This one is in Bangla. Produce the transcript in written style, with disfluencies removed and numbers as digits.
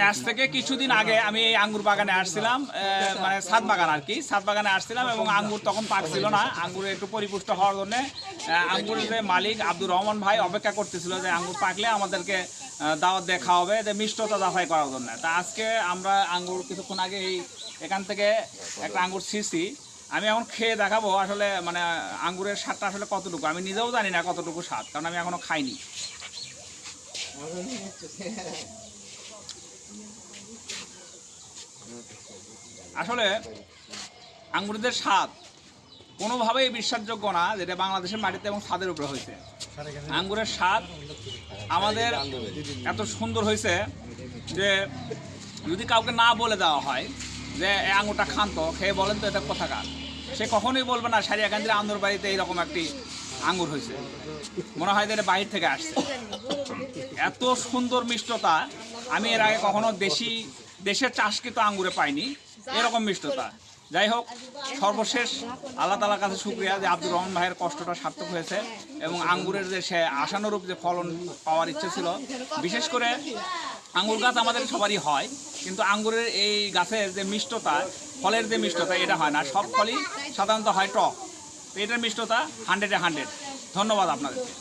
আজ থেকে কিছুদিন আগে আমি এই আঙ্গুর বাগানে আসছিলাম, মানে ছাদ বাগান আর কি, ছাদ বাগানে আসছিলাম এবং আঙ্গুর তখন পাকছিল না। আঙ্গুর একটু পরিপুষ্ট হওয়ার জন্য আঙ্গুরের যে মালিক আব্দুর রহমান ভাই অপেক্ষা করতেছিল যে আঙ্গুর পাকলে আমাদেরকে দাওয়াত দিয়ে খাওয়াবে, যে মিষ্টতা যাচাই করার জন্য। তা আজকে আমরা আঙ্গুর কিছুক্ষণ আগে এখান থেকে একটা আঙ্গুর ছিঁড়ছি। আমি এখন খেয়ে দেখাবো আসলে মানে আঙ্গুরের স্বাদটা আসলে কতটুকু। আমি নিজেও জানি না কতটুকু স্বাদ, কারণ আমি এখনো খাইনি। আসলে আঙ্গুরের স্বাদ কোনোভাবেই বিশ্বাসযোগ্য না যেটা বাংলাদেশের মাটিতে এবং ছাদের উপরে হয়েছে। আঙ্গুরের স্বাদ আমাদের এত সুন্দর হয়েছে যে যদি কাউকে না বলে দেওয়া হয় যে এই আঙ্গুরটা খান, তো খেয়ে বলেন তো এটা কোথাকার, সে কখনোই বলবে না সারিয়াকান্দির আন্দুর বাড়িতে এইরকম একটি আঙ্গুর হয়েছে, মনে হয় যে এটা বাহির থেকে আসছে। এত সুন্দর মিষ্টতা আমি এর আগে কখনো দেশের চাষকৃত আঙ্গুরে পাইনি এরকম মিষ্টতা। যাই হোক, সর্বশেষ আল্লাহ তাআলার কাছে শুকরিয়া যে আব্দুর রহমান ভাইয়ের কষ্টটা সার্থক হয়েছে এবং আঙ্গুরের যে সে আশানুরূপ যে ফলন পাওয়ার ইচ্ছে ছিল। বিশেষ করে আঙ্গুর গাছ আমাদের সবারই হয়, কিন্তু আঙ্গুরের এই গাছের যে মিষ্টতা, ফলের যে মিষ্টতা, এটা হয় না। সব ফলই সাধারণত হয় টক, তো এটার মিষ্টতা 100-এ 100। ধন্যবাদ আপনাদেরকে।